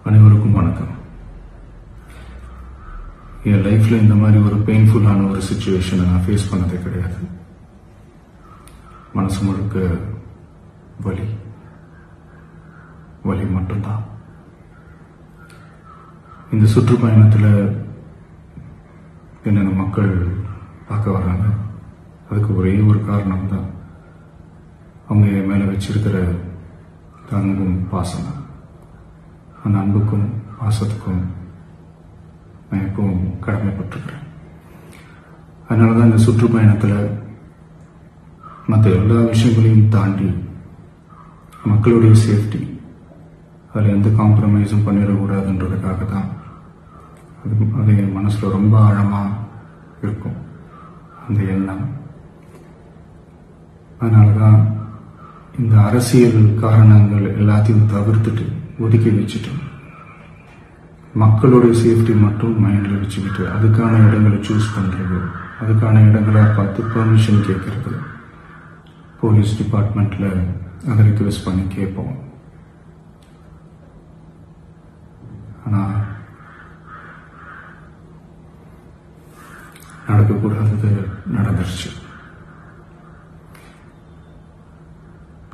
அனைவருக்கும் வணக்கம். என் லைஃப்ல இந்த மாதிரி ஒரு பெயின்ஃபுல்லான ஒரு சிச்சுவேஷனை நான் ஃபேஸ் பண்ணதே கிடையாது. மனசு முழுக்க வலி மட்டும்தான். இந்த சுற்றுப்பயணத்தில் என்னென்ன மக்கள் பார்க்க வராங்க, அதுக்கு ஒரே ஒரு காரணம் தான், அவங்க என் மேலே வச்சிருக்கிற அன்பும் பாசம். அந்த அன்புக்கும் பாசத்துக்கும் நான் எப்பவும் கடமைப்பட்டிருக்கிறேன். அதனால தான் இந்த சுற்றுப்பயணத்தில் மற்ற எல்லா விஷயங்களையும் தாண்டி மக்களுடைய சேஃப்டி, அதில் எந்த காம்ப்ரமைஸும் பண்ணிடக்கூடாதுன்றதுக்காக தான் அது என் மனசில் ரொம்ப ஆழமாக இருக்கும் அந்த எண்ணம். அதனால தான் இந்த அரசியல் காரணங்கள் எல்லாத்தையும் தவிர்த்துட்டு ஒதுக்கி வச்சுட்டு மக்களுடைய சேஃப்டி மட்டும் மைண்டில் வச்சுக்கிட்டு அதுக்கான இடங்களை சூஸ் பண்ணுறது, அதுக்கான இடங்களை பார்த்து பெர்மிஷன் கேட்கறது, போலீஸ் டிபார்ட்மெண்ட்டில் அதை ரிக்வெஸ்ட் பண்ணி கேட்போம். ஆனால் நடக்கக்கூடாதது நடந்துருச்சு.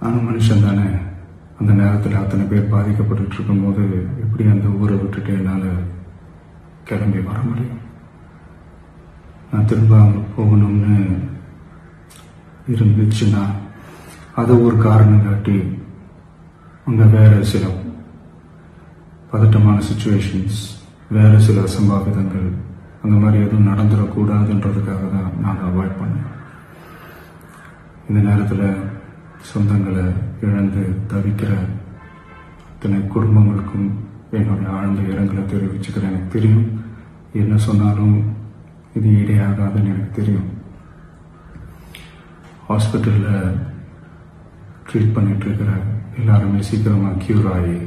நானும் மனுஷன் தானே. அந்த நேரத்தில் அத்தனை பேர் பாதிக்கப்பட்டு இருக்கும்போது எப்படி அந்த ஊரை விட்டுட்டு என்னால் கிளம்பி வர முடியும்? நான் திரும்ப அங்கே போகணும்னு இருந்துச்சுன்னா அதை ஒரு காரணம் காட்டி அங்கே வேற சில பதட்டமான சுச்சுவேஷன்ஸ், வேற சில அசம்பாவிதங்கள், அந்த மாதிரி எதுவும் நடந்துடக்கூடாதுன்றதுக்காக தான் நான் அவாய்ட் பண்ணேன். இந்த நேரத்தில் சொந்தங்களை இழந்து தவிக்கிற அத்தனை குடும்பங்களுக்கும் என்னுடைய ஆழ்ந்த இரங்கலை தெரிவிச்சுக்கிறேன். எனக்கு தெரியும், என்ன சொன்னாலும் இது ஈடையாகாதுன்னு எனக்கு தெரியும். ஹாஸ்பிட்டலில் ட்ரீட் பண்ணிட்டு இருக்கிற எல்லாருமே சீக்கிரமாக க்யூர் ஆகி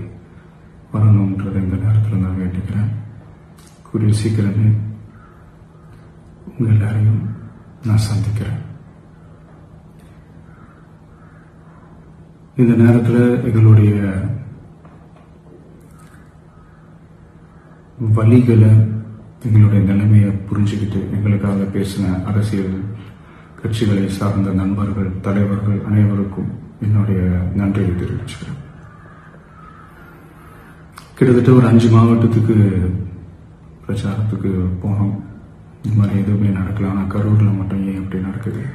வரணுன்றதை இந்த நேரத்தில் நான் வேண்டிக்கிறேன். கூடிய சீக்கிரமே உங்கள் எல்லாரையும் நான் சந்திக்கிறேன். இந்த நேரத்தில் எங்களுடைய வலிகளை, எங்களுடைய நிலைமையை புரிஞ்சுக்கிட்டு எங்களுக்காக பேசின அரசியல் கட்சிகளை சார்ந்த நண்பர்கள், தலைவர்கள் அனைவருக்கும் என்னுடைய நன்றியை தெரிவிச்சுக்கிறேன். கிட்டத்தட்ட ஒரு 5 மாவட்டத்துக்கு பிரச்சாரத்துக்கு போனோம். இந்த மாதிரி எதுவுமே நடக்கலாம். ஆனால் கரூரில் மட்டும் ஏன் எப்படி நடக்குது,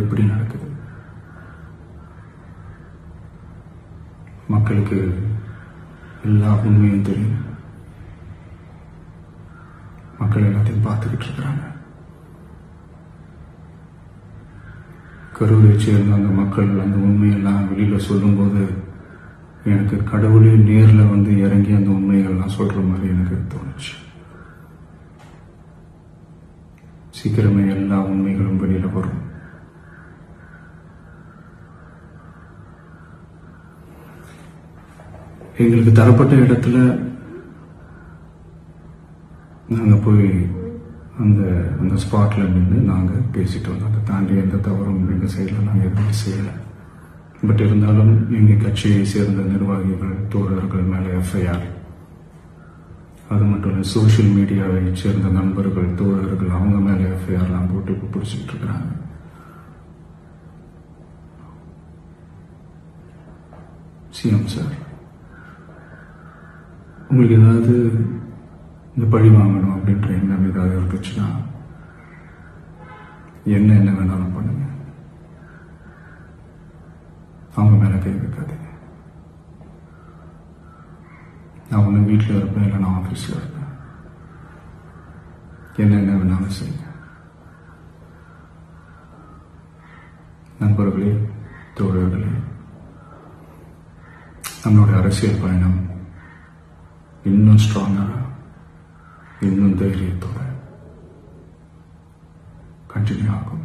எப்படி நடக்குது? மக்களுக்கு எல்லா உண்மையும் தெரியும். மக்கள் எல்லாத்தையும் பார்த்துக்கிட்டு இருக்கிறாங்க. கரூரை சேர்ந்த அந்த மக்கள் அந்த உண்மையெல்லாம் வெளியில சொல்லும்போது எனக்கு கடவுளே நேரில் வந்து இறங்கி அந்த உண்மைகள்லாம் சொல்ற மாதிரி எனக்கு தோணுச்சு. சீக்கிரமே எல்லா உண்மைகளும் வெளியில வரும். எங்களுக்கு தரப்பட்ட இடத்துல நாங்கள் போய் அந்த ஸ்பாட்ல நின்று நாங்கள் பேசிட்டு வந்தோம். அதை தாண்டி எந்த தவறும் எங்கள் சைடில் நாங்கள் எதுவுமே செய்யலை. பட் இருந்தாலும் எங்கள் கட்சியை சேர்ந்த நிர்வாகிகள், தோழர்கள் மேலே எஃப்ஐஆர், அது மட்டும் இல்லை சோசியல் மீடியாவை சேர்ந்த நண்பர்கள், தோழர்கள், அவங்க மேலே எஃப்ஐஆர்லாம் போட்டு இப்போ பிடிச்சிட்டு இருக்கிறாங்க. சிஎம் சார், உங்களுக்கு ஏதாவது இந்த பழி வாங்கணும் அப்படின்ற எண்ணம் ஏதாவது இருந்துச்சுன்னா என்ன வேணாலும் பண்ணுங்க. அவங்க மேல கை வைக்காதீங்க. நான் ஒன்று வீட்டில் இருப்பேன், இல்லை நான் ஆஃபீஸில் இருப்பேன். என்ன வேணாலும் செய்யுங்க. நண்பர்களே, தோழர்களே, நம்மளுடைய அரசியல் பயணம் இன்னும் ஸ்ட்ராங்கா, இன்னும் தைரியத்தோட கண்டினியூ ஆகும்.